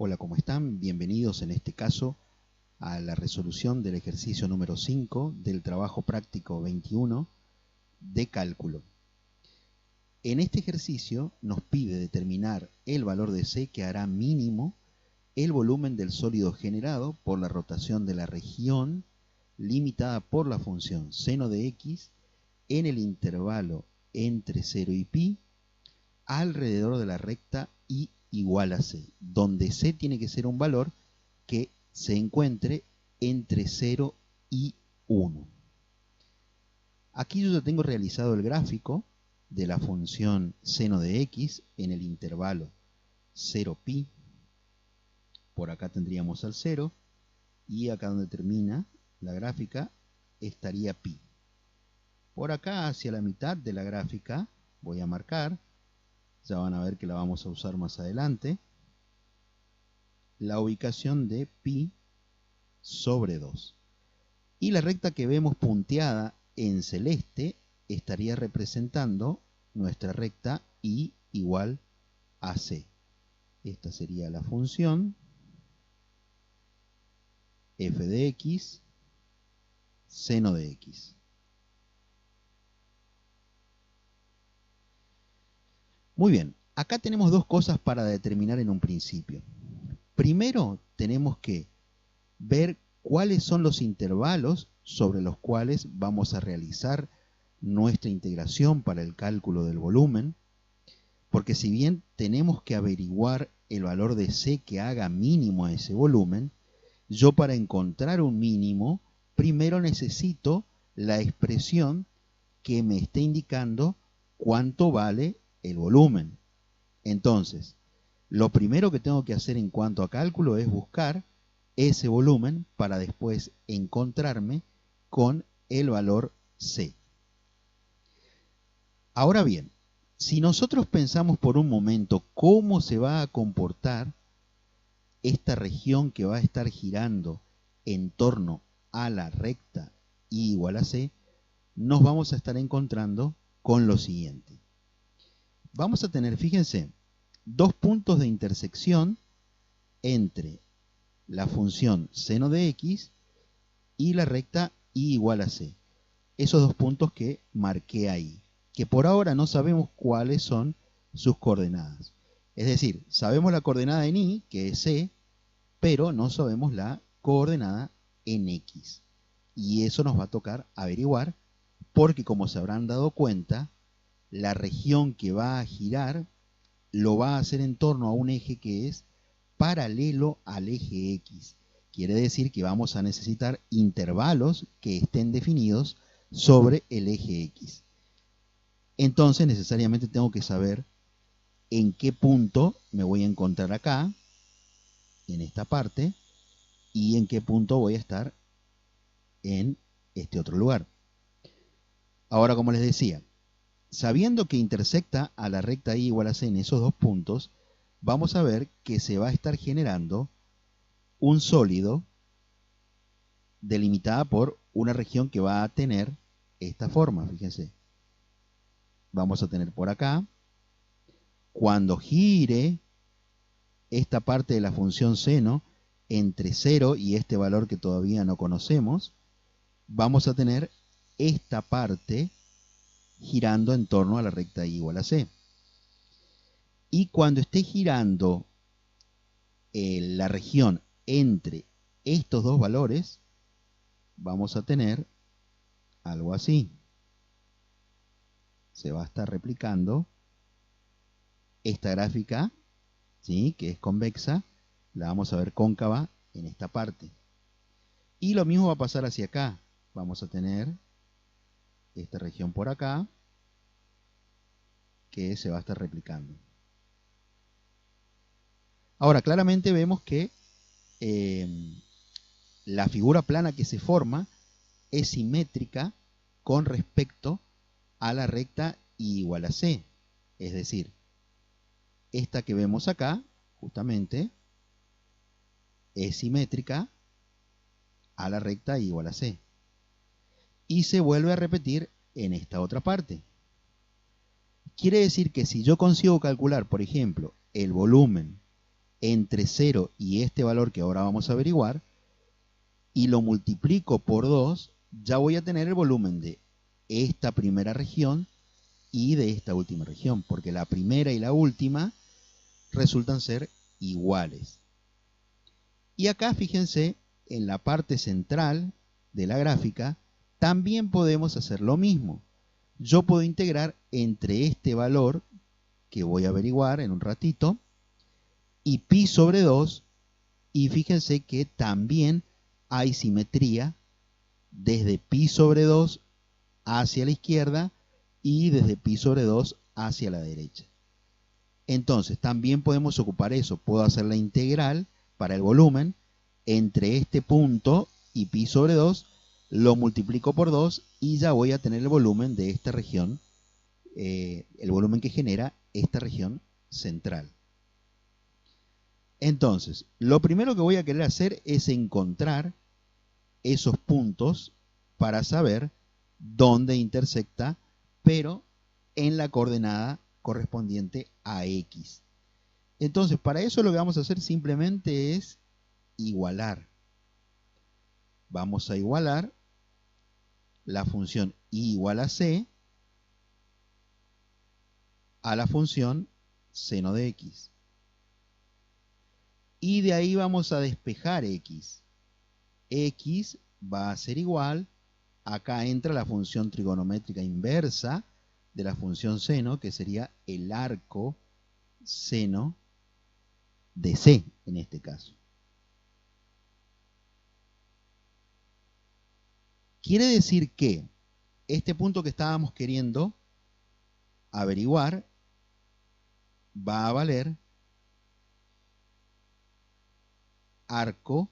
Hola, ¿cómo están? Bienvenidos en este caso a la resolución del ejercicio número 5 del trabajo práctico 21 de cálculo. En este ejercicio nos pide determinar el valor de C que hará mínimo el volumen del sólido generado por la rotación de la región limitada por la función seno de x en el intervalo entre 0 y pi alrededor de la recta y igual a C, donde C tiene que ser un valor que se encuentre entre 0 y 1. Aquí yo ya tengo realizado el gráfico de la función seno de x en el intervalo 0 pi. Por acá tendríamos al 0 y acá donde termina la gráfica estaría pi. Por acá hacia la mitad de la gráfica voy a marcar, ya van a ver que la vamos a usar más adelante, la ubicación de pi sobre 2. Y la recta que vemos punteada en celeste estaría representando nuestra recta y igual a C. Esta sería la función f de x, seno de x. Muy bien, acá tenemos dos cosas para determinar en un principio. Primero tenemos que ver cuáles son los intervalos sobre los cuales vamos a realizar nuestra integración para el cálculo del volumen, porque si bien tenemos que averiguar el valor de C que haga mínimo a ese volumen, yo para encontrar un mínimo, primero necesito la expresión que me esté indicando cuánto vale el volumen. Entonces, lo primero que tengo que hacer en cuanto a cálculo es buscar ese volumen para después encontrarme con el valor C. Ahora bien, si nosotros pensamos por un momento cómo se va a comportar esta región que va a estar girando en torno a la recta y igual a C, nos vamos a estar encontrando con lo siguiente. Vamos a tener, fíjense, dos puntos de intersección entre la función seno de x y la recta y igual a C. Esos dos puntos que marqué ahí, que por ahora no sabemos cuáles son sus coordenadas. Es decir, sabemos la coordenada en y, que es C, pero no sabemos la coordenada en x. Y eso nos va a tocar averiguar, porque como se habrán dado cuenta, la región que va a girar lo va a hacer en torno a un eje que es paralelo al eje X. Quiere decir que vamos a necesitar intervalos que estén definidos sobre el eje X. Entonces necesariamente tengo que saber en qué punto me voy a encontrar acá, en esta parte, y en qué punto voy a estar en este otro lugar. Ahora, como les decía, sabiendo que intersecta a la recta y igual a C en esos dos puntos, vamos a ver que se va a estar generando un sólido delimitada por una región que va a tener esta forma, fíjense. Vamos a tener por acá, cuando gire esta parte de la función seno entre 0 y este valor que todavía no conocemos, vamos a tener esta parte girando en torno a la recta y igual a C. Y cuando esté girando la región entre estos dos valores, vamos a tener algo así. Se va a estar replicando esta gráfica, ¿sí?, que es convexa, la vamos a ver cóncava en esta parte. Y lo mismo va a pasar hacia acá. Vamos a tener esta región por acá, que se va a estar replicando. Ahora, claramente vemos que la figura plana que se forma es simétrica con respecto a la recta y igual a C. Es decir, esta que vemos acá, justamente, es simétrica a la recta y igual a C. Y se vuelve a repetir en esta otra parte. Quiere decir que si yo consigo calcular, por ejemplo, el volumen entre 0 y este valor que ahora vamos a averiguar, y lo multiplico por 2, ya voy a tener el volumen de esta primera región y de esta última región, porque la primera y la última resultan ser iguales. Y acá fíjense, en la parte central de la gráfica, también podemos hacer lo mismo. Yo puedo integrar entre este valor, que voy a averiguar en un ratito, y pi sobre 2, y fíjense que también hay simetría desde pi sobre 2 hacia la izquierda y desde pi sobre 2 hacia la derecha. Entonces, también podemos ocupar eso. Puedo hacer la integral para el volumen entre este punto y pi sobre 2, lo multiplico por 2 y ya voy a tener el volumen de esta región, el volumen que genera esta región central. Entonces, lo primero que voy a querer hacer es encontrar esos puntos para saber dónde intersecta, pero en la coordenada correspondiente a x. Entonces, para eso lo que vamos a hacer simplemente es igualar. Vamos a igualar la función y igual a c a la función seno de x. Y de ahí vamos a despejar x. X va a ser igual, acá entra la función trigonométrica inversa de la función seno, que sería el arco seno de c en este caso. Quiere decir que este punto que estábamos queriendo averiguar va a valer arco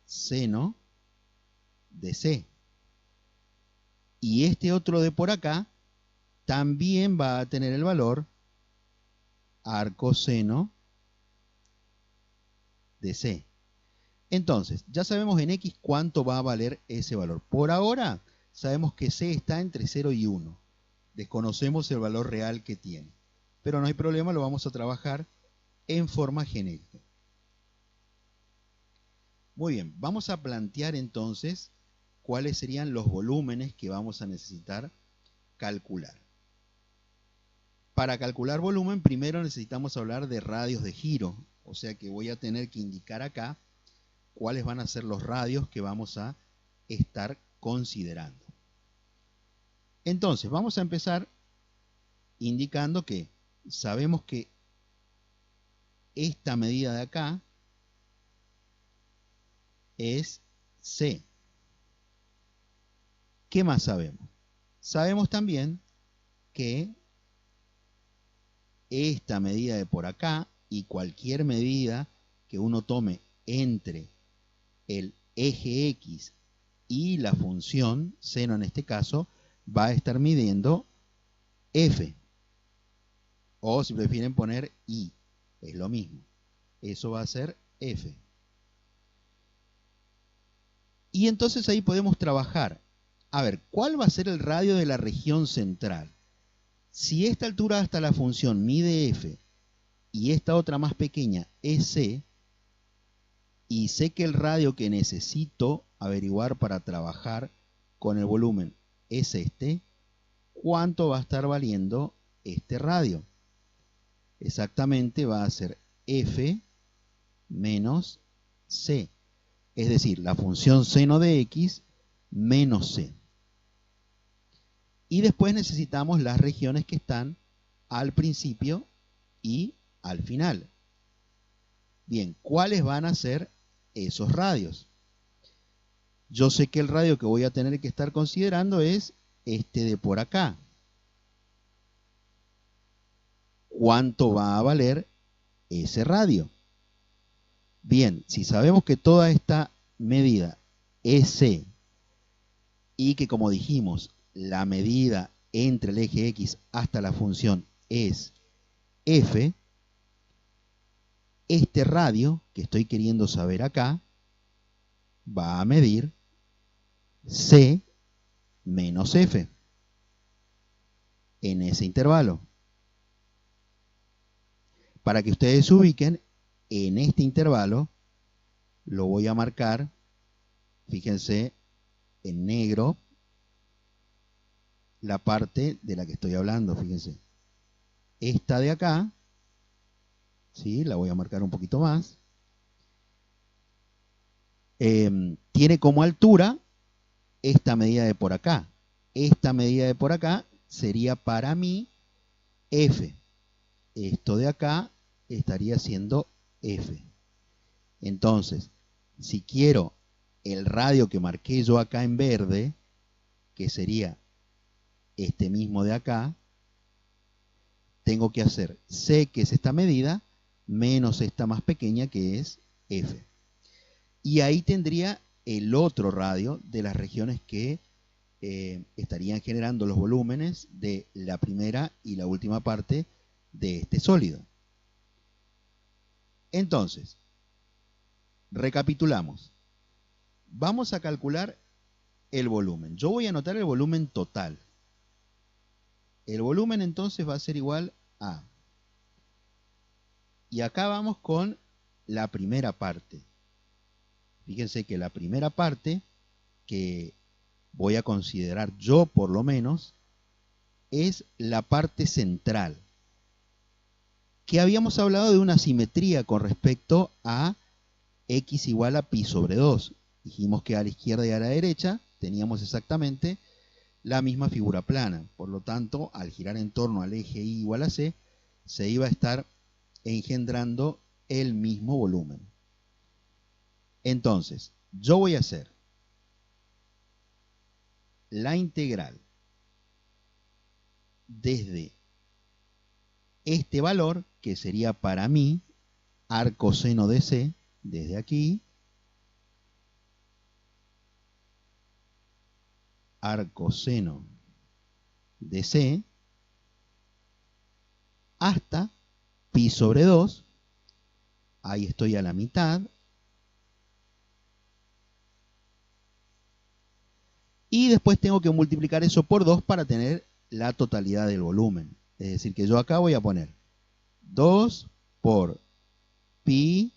seno de c. Y este otro de por acá también va a tener el valor arco seno de c. Entonces, ya sabemos en x cuánto va a valer ese valor. Por ahora, sabemos que c está entre 0 y 1. Desconocemos el valor real que tiene. Pero no hay problema, lo vamos a trabajar en forma genérica. Muy bien, vamos a plantear entonces cuáles serían los volúmenes que vamos a necesitar calcular. Para calcular volumen, primero necesitamos hablar de radios de giro. O sea que voy a tener que indicar acá cuáles van a ser los radios que vamos a estar considerando. Entonces, vamos a empezar indicando que sabemos que esta medida de acá es c. ¿Qué más sabemos? Sabemos también que esta medida de por acá y cualquier medida que uno tome entre el eje x y la función seno en este caso va a estar midiendo f, o si prefieren poner i, es lo mismo, eso va a ser f. Y entonces ahí podemos trabajar, a ver, ¿cuál va a ser el radio de la región central? Si esta altura hasta la función mide f y esta otra más pequeña es c, y sé que el radio que necesito averiguar para trabajar con el volumen es este, ¿cuánto va a estar valiendo este radio? Exactamente va a ser f menos c, es decir, la función seno de x menos c. Y después necesitamos las regiones que están al principio y al final. Bien, ¿cuáles van a ser esos radios? Yo sé que el radio que voy a tener que estar considerando es este de por acá. ¿Cuánto va a valer ese radio? Bien, si sabemos que toda esta medida es c y que, como dijimos, la medida entre el eje x hasta la función es f, este radio que estoy queriendo saber acá va a medir c menos f en ese intervalo. Para que ustedes se ubiquen, en este intervalo lo voy a marcar, fíjense, en negro, la parte de la que estoy hablando, fíjense. Esta de acá, ¿sí? La voy a marcar un poquito más. Tiene como altura esta medida de por acá. Esta medida de por acá sería para mí F. Esto de acá estaría siendo F. Entonces, si quiero el radio que marqué yo acá en verde, que sería este mismo de acá, tengo que hacer C, que es esta medida, menos esta más pequeña, que es F. Y ahí tendría el otro radio de las regiones que estarían generando los volúmenes de la primera y la última parte de este sólido. Entonces, recapitulamos. Vamos a calcular el volumen. Yo voy a anotar el volumen total. El volumen entonces va a ser igual a... Y acá vamos con la primera parte. Fíjense que la primera parte, que voy a considerar yo por lo menos, es la parte central. Que habíamos hablado de una simetría con respecto a x igual a pi sobre 2. Dijimos que a la izquierda y a la derecha teníamos exactamente la misma figura plana. Por lo tanto, al girar en torno al eje y igual a c, se iba a estar engendrando el mismo volumen. Entonces, yo voy a hacer la integral desde este valor, que sería para mí arcoseno de c, desde aquí, arcoseno de c, hasta pi sobre 2, ahí estoy a la mitad, y después tengo que multiplicar eso por 2 para tener la totalidad del volumen. Es decir, que yo acá voy a poner 2 por pi,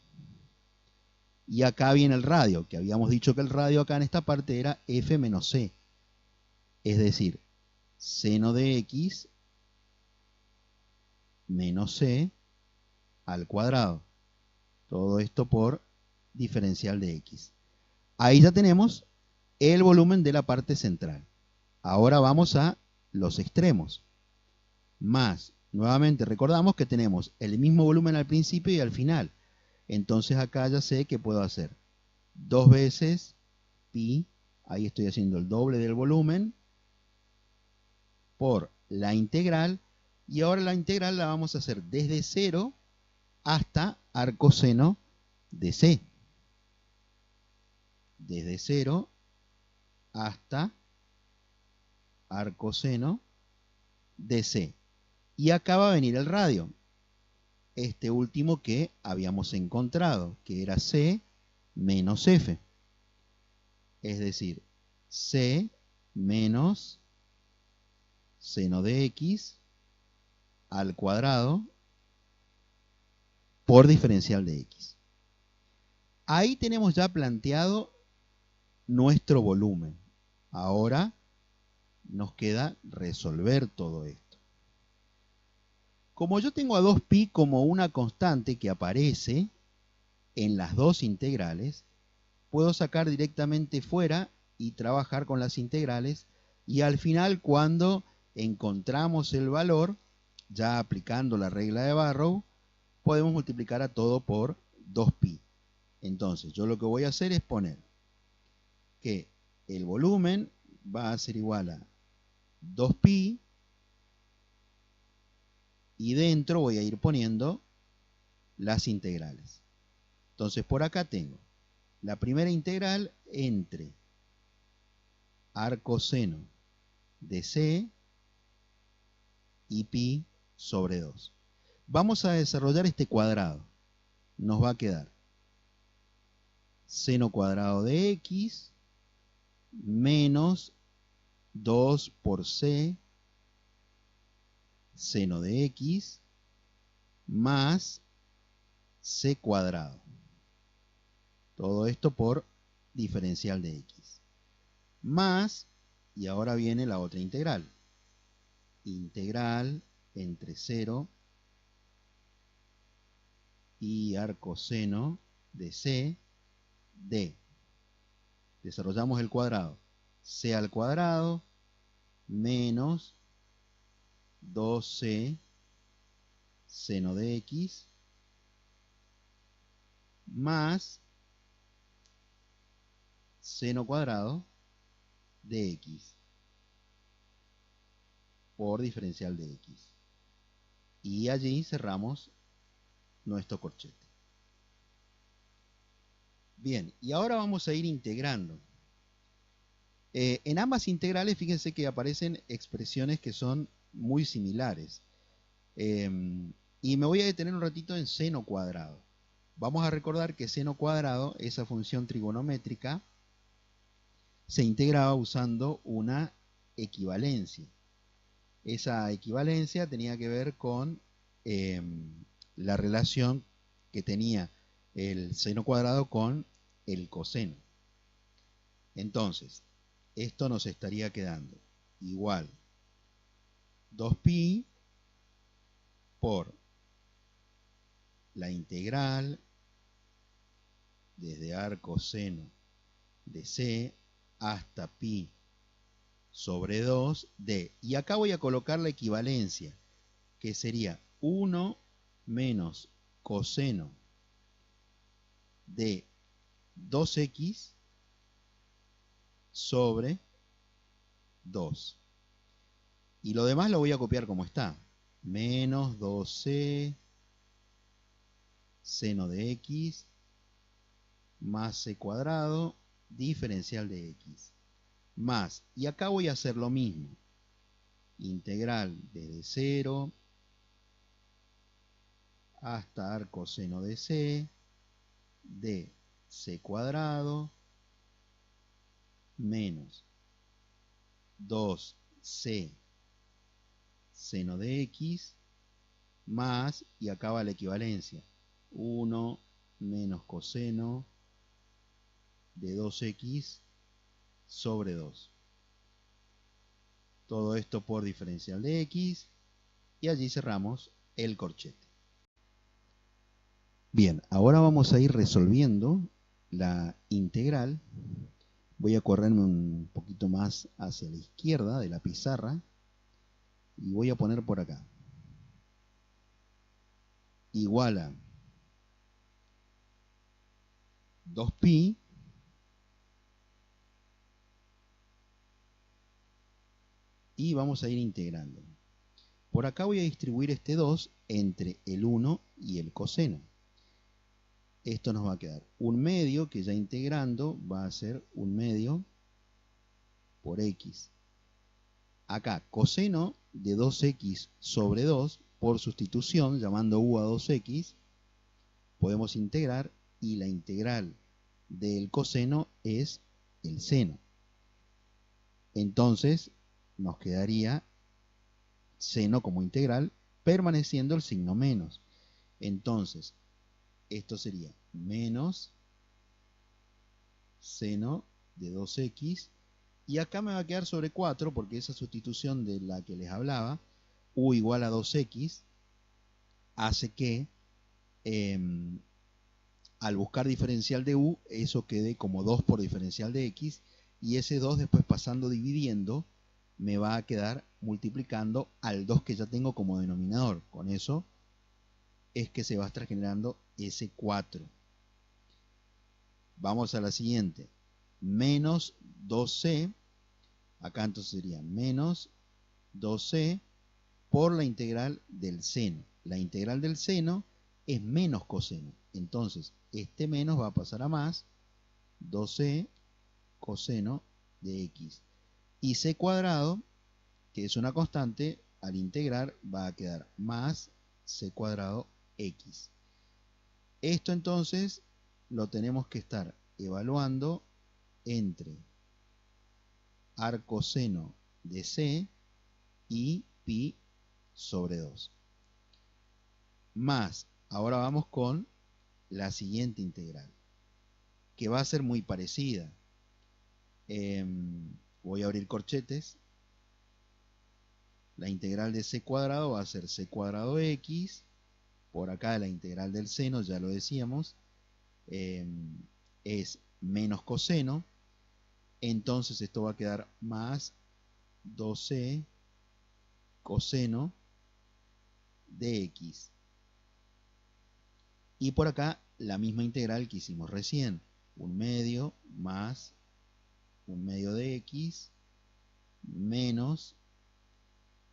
y acá viene el radio, que habíamos dicho que el radio acá en esta parte era f menos c. Es decir, seno de x menos c al cuadrado. Todo esto por diferencial de x. Ahí ya tenemos el volumen de la parte central. Ahora vamos a los extremos. Más, nuevamente recordamos que tenemos el mismo volumen al principio y al final. Entonces acá ya sé que puedo hacer 2 veces pi, ahí estoy haciendo el doble del volumen, por la integral, y ahora la integral la vamos a hacer desde 0 hasta arcoseno de c. Desde 0 hasta arcoseno de c. Y acá va a venir el radio, este último que habíamos encontrado, que era c menos f. Es decir, c menos seno de x al cuadrado por diferencial de x. Ahí tenemos ya planteado nuestro volumen. Ahora nos queda resolver todo esto. Como yo tengo a 2pi como una constante que aparece en las dos integrales, puedo sacar directamente fuera y trabajar con las integrales, y al final, cuando encontramos el valor, ya aplicando la regla de Barrow, podemos multiplicar a todo por 2pi. Entonces, yo lo que voy a hacer es poner que el volumen va a ser igual a 2pi, y dentro voy a ir poniendo las integrales. Entonces, por acá tengo la primera integral entre arcoseno de c y pi sobre 2. Vamos a desarrollar este cuadrado. Nos va a quedar seno cuadrado de x menos 2 por c seno de x más c cuadrado. Todo esto por diferencial de x. Más, y ahora viene la otra integral. Integral entre 0 y arcoseno de c de. Desarrollamos el cuadrado. C al cuadrado menos 2c seno de x más seno cuadrado de x por diferencial de x. Y allí cerramos nuestro corchete. Bien, y ahora vamos a ir integrando. En ambas integrales, fíjense que aparecen expresiones que son muy similares. Y me voy a detener un ratito en seno cuadrado. Vamos a recordar que seno cuadrado, esa función trigonométrica, se integraba usando una equivalencia. Esa equivalencia tenía que ver con la relación que tenía el seno cuadrado con el coseno. Entonces, esto nos estaría quedando igual 2pi por la integral desde arcoseno de c hasta pi sobre 2 de, y acá voy a colocar la equivalencia, que sería 1 menos coseno de 2x sobre 2. Y lo demás lo voy a copiar como está. Menos 2c seno de x más c cuadrado diferencial de x. Más, y acá voy a hacer lo mismo. Integral desde 0 hasta arcoseno de c de c cuadrado menos 2c seno de x más, y acá va la equivalencia, 1 menos coseno de 2x sobre 2. Todo esto por diferencial de x, y allí cerramos el corchete. Bien, ahora vamos a ir resolviendo la integral. Voy a correrme un poquito más hacia la izquierda de la pizarra y voy a poner por acá. Igual a 2pi y vamos a ir integrando. Por acá voy a distribuir este 2 entre el 1 y el coseno. Esto nos va a quedar un medio, que ya integrando va a ser un medio por x. Acá, coseno de 2x sobre 2, por sustitución, llamando u a 2x, podemos integrar, y la integral del coseno es el seno. Entonces, nos quedaría seno como integral, permaneciendo el signo menos. Entonces, esto sería menos seno de 2x, y acá me va a quedar sobre 4, porque esa sustitución de la que les hablaba, u igual a 2x, hace que al buscar diferencial de u, eso quede como 2 por diferencial de x, y ese 2 después pasando dividiendo, me va a quedar multiplicando al 2 que ya tengo como denominador. Con eso es que se va a estar generando ese 4. Vamos a la siguiente. Menos 2c, acá entonces sería menos 2c por la integral del seno. La integral del seno es menos coseno. Entonces, este menos va a pasar a más 2c coseno de x. Y c cuadrado, que es una constante, al integrar va a quedar más c cuadrado x. Esto entonces lo tenemos que estar evaluando entre arcoseno de c y pi sobre 2. Más, ahora vamos con la siguiente integral, que va a ser muy parecida. Voy a abrir corchetes. La integral de c cuadrado va a ser c cuadrado x. Por acá la integral del seno, ya lo decíamos, es menos coseno. Entonces esto va a quedar más 2c coseno de x. Y por acá la misma integral que hicimos recién. 1/2 más 1/2 de x menos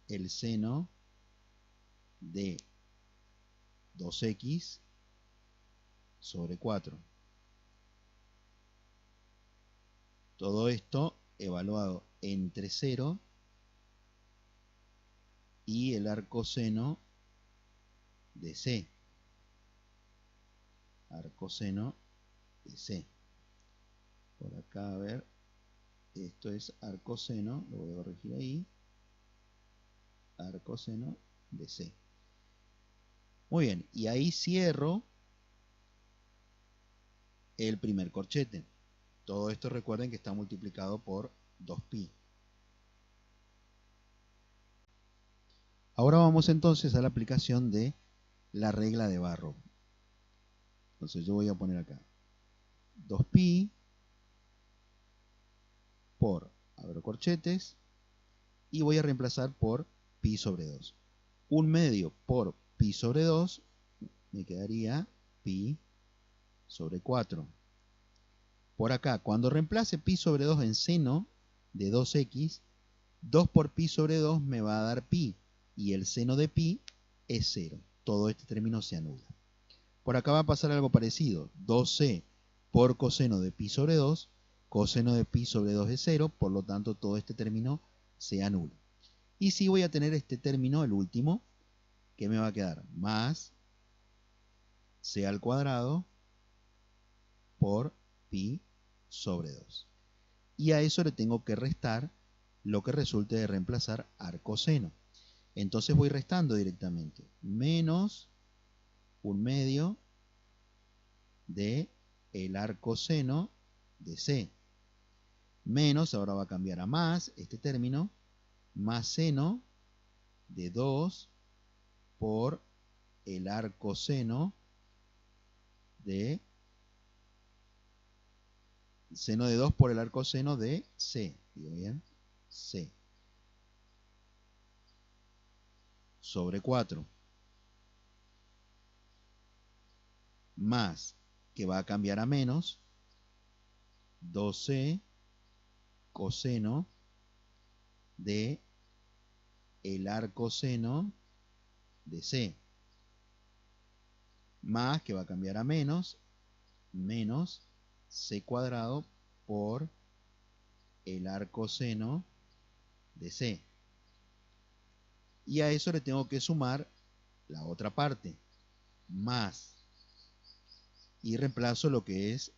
el seno de 2x sobre 4. Todo esto evaluado entre 0 y el arcoseno de c. Arcoseno de c. Por acá, a ver, esto es arcoseno, lo voy a corregir ahí. Arcoseno de c. Muy bien, y ahí cierro el primer corchete. Todo esto recuerden que está multiplicado por 2pi. Ahora vamos entonces a la aplicación de la regla de Barrow. Entonces yo voy a poner acá 2pi por, abro corchetes, y voy a reemplazar por pi sobre 2. 1/2 por pi sobre 2 me quedaría pi sobre 4. Por acá, cuando reemplace pi sobre 2 en seno de 2x, 2 por pi sobre 2 me va a dar pi, y el seno de pi es 0. Todo este término se anula. Por acá va a pasar algo parecido. 2c por coseno de pi sobre 2, coseno de pi sobre 2 es 0, por lo tanto todo este término se anula. Y sí voy a tener este término, el último, que me va a quedar más c al cuadrado por pi sobre 2. Y a eso le tengo que restar lo que resulte de reemplazar arcoseno. Entonces voy restando directamente. Menos 1/2 de el arcoseno de c. Menos, ahora va a cambiar a más este término, más seno de 2 por el arcoseno de seno de 2 por el arcoseno de c. Digo bien, c. Sobre 4. Más, que va a cambiar a menos, 2c coseno de el arcoseno de c. Más, que va a cambiar a menos, menos c cuadrado por el arcoseno de c. Y a eso le tengo que sumar la otra parte, más, y reemplazo lo que es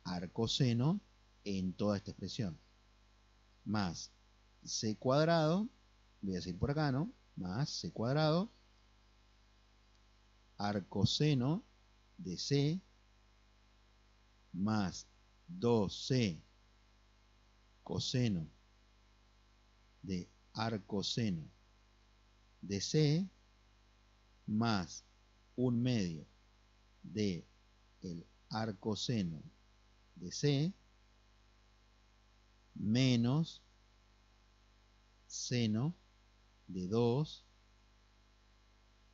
arcoseno en toda esta expresión. Más c cuadrado, voy a decir por acá, ¿no? Más c cuadrado, arcoseno de c, más 2c coseno de arcoseno de c, más 1/2 de el arcoseno de c, menos seno de 2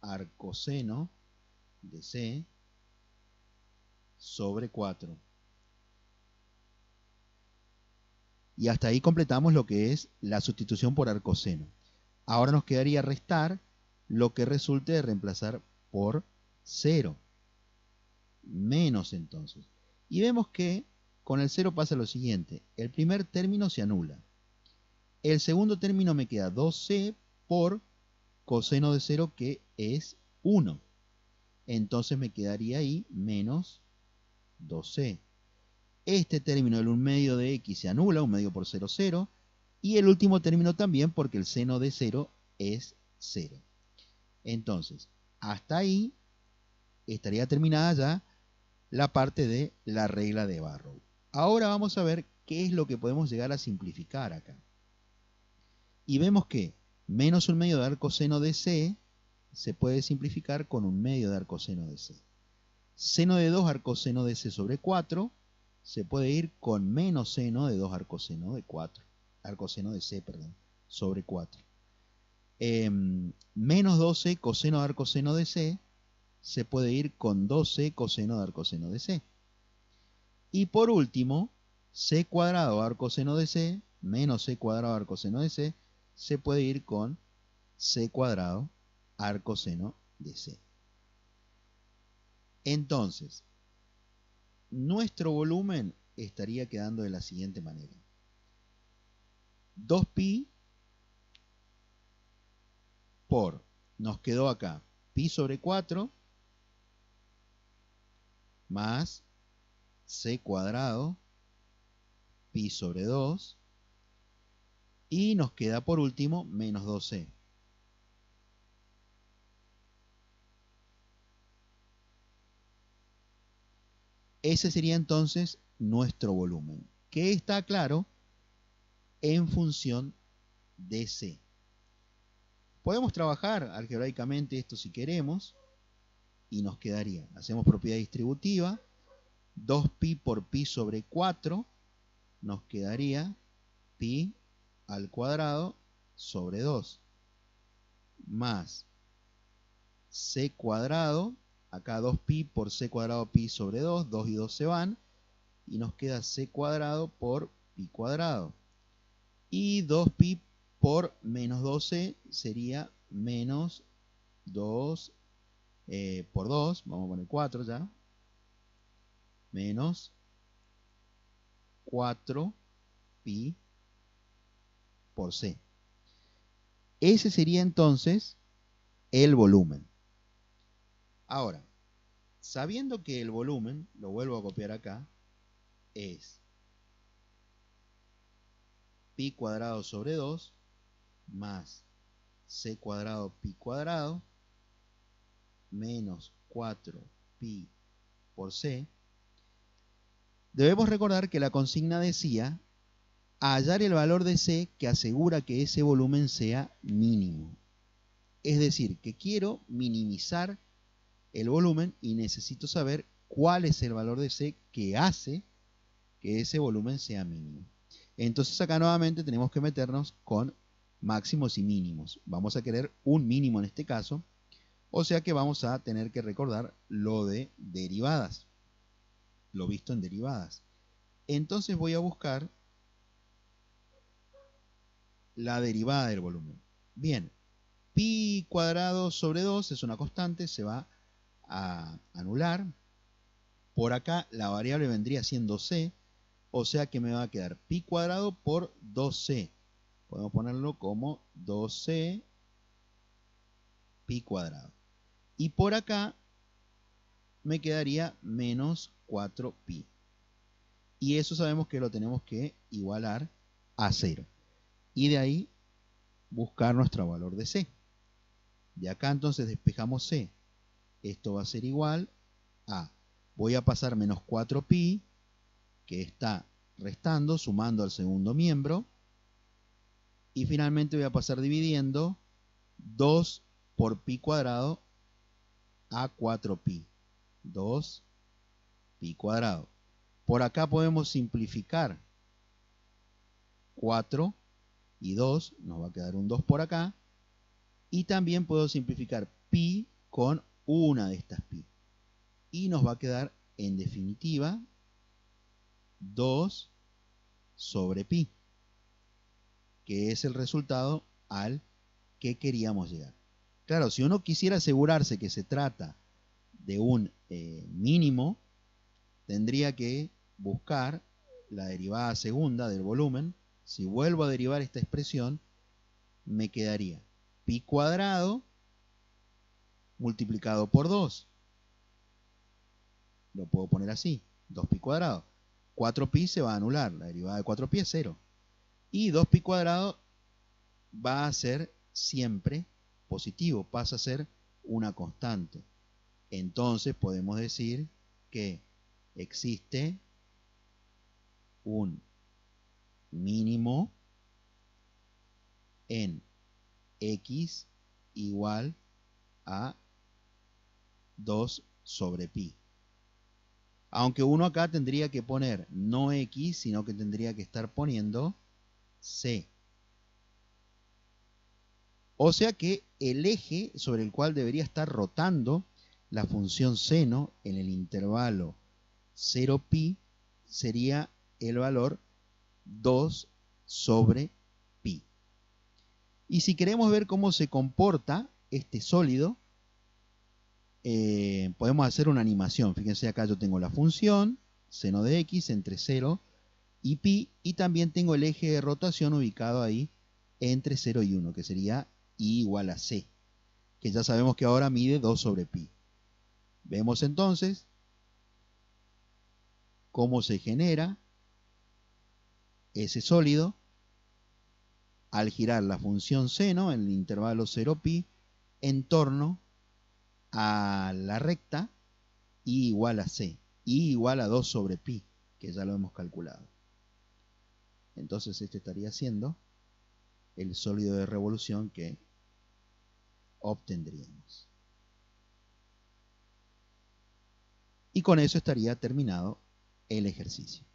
arcoseno de c sobre 4. Y hasta ahí completamos lo que es la sustitución por arcoseno. Ahora nos quedaría restar lo que resulte de reemplazar por 0. Menos entonces. Y vemos que con el 0 pasa lo siguiente. El primer término se anula. El segundo término me queda 2c por coseno de 0, que es 1. Entonces me quedaría ahí menos 2c. Este término del 1/2 de x se anula, 1/2 por 0, 0. Y el último término también, porque el seno de 0 es 0. Entonces, hasta ahí estaría terminada ya la parte de la regla de Barrow. Ahora vamos a ver qué es lo que podemos llegar a simplificar acá. Y vemos que menos un medio de arcoseno de C se puede simplificar con un medio de arcoseno de C. Seno de 2 arcoseno de C sobre 4 se puede ir con menos seno de 2 arcoseno de 4. Arcoseno de C, perdón, sobre 4. Menos 12 coseno de arcoseno de C se puede ir con 12 coseno de arcoseno de C. Y por último, C cuadrado arcoseno de C menos C cuadrado arcoseno de C se puede ir con C cuadrado arcoseno de C. Entonces, nuestro volumen estaría quedando de la siguiente manera. 2pi por, nos quedó acá, pi sobre 4 más C cuadrado pi sobre 2 y nos queda por último menos 2C. Ese sería entonces nuestro volumen, que está claro en función de C. Podemos trabajar algebraicamente esto si queremos y nos quedaría, hacemos propiedad distributiva, 2pi por pi sobre 4 nos quedaría pi al cuadrado sobre 2 más C cuadrado, acá 2pi por C cuadrado pi sobre 2, 2 y 2 se van, y nos queda C cuadrado por pi cuadrado. Y 2pi por menos 12 sería menos 2 por 2, vamos a poner 4 ya, menos 4pi por C. Ese sería entonces el volumen. Ahora, sabiendo que el volumen, lo vuelvo a copiar acá, es pi cuadrado sobre 2 más C cuadrado pi cuadrado menos 4pi por C, debemos recordar que la consigna decía hallar el valor de C que asegura que ese volumen sea mínimo. Es decir, que quiero minimizar el volumen y necesito saber cuál es el valor de C que hace que ese volumen sea mínimo. Entonces acá nuevamente tenemos que meternos con máximos y mínimos. Vamos a querer un mínimo en este caso, o sea que vamos a tener que recordar lo de derivadas, lo visto en derivadas. Entonces voy a buscar la derivada del volumen. Bien, pi cuadrado sobre 2 es una constante, se va a anular. Por acá la variable vendría siendo C, o sea que me va a quedar pi cuadrado por 2C. Podemos ponerlo como 2C pi cuadrado. Y por acá me quedaría menos 4pi. Y eso sabemos que lo tenemos que igualar a 0. Y de ahí buscar nuestro valor de C. De acá entonces despejamos C. Esto va a ser igual a, voy a pasar menos 4pi, que está restando, sumando al segundo miembro. Y finalmente voy a pasar dividiendo 2 por pi cuadrado a 4pi. 2 pi cuadrado. Por acá podemos simplificar 4 y 2, nos va a quedar un 2 por acá. Y también puedo simplificar pi con una de estas pi. Y nos va a quedar, en definitiva, 2 sobre pi, que es el resultado al que queríamos llegar. Claro, si uno quisiera asegurarse que se trata de un mínimo, tendría que buscar la derivada segunda del volumen. Si vuelvo a derivar esta expresión, me quedaría pi cuadrado multiplicado por 2. Lo puedo poner así, 2pi cuadrado. 4pi se va a anular, la derivada de 4pi es 0. Y 2pi cuadrado va a ser siempre positivo, pasa a ser una constante. Entonces podemos decir que existe un mínimo en x igual a 2 sobre pi. Aunque uno acá tendría que poner no x, sino que tendría que estar poniendo c. O sea que el eje sobre el cual debería estar rotando la función seno en el intervalo 0pi sería el valor 2 sobre pi. Y si queremos ver cómo se comporta este sólido, podemos hacer una animación. Fíjense, acá yo tengo la función seno de x entre 0 y pi, y también tengo el eje de rotación ubicado ahí entre 0 y 1, que sería i igual a c, que ya sabemos que ahora mide 2 sobre pi. Vemos entonces cómo se genera ese sólido al girar la función seno en el intervalo 0pi en torno a la recta i igual a c, i igual a 2 sobre pi, que ya lo hemos calculado. Entonces este estaría siendo el sólido de revolución que obtendríamos. Y con eso estaría terminado el ejercicio.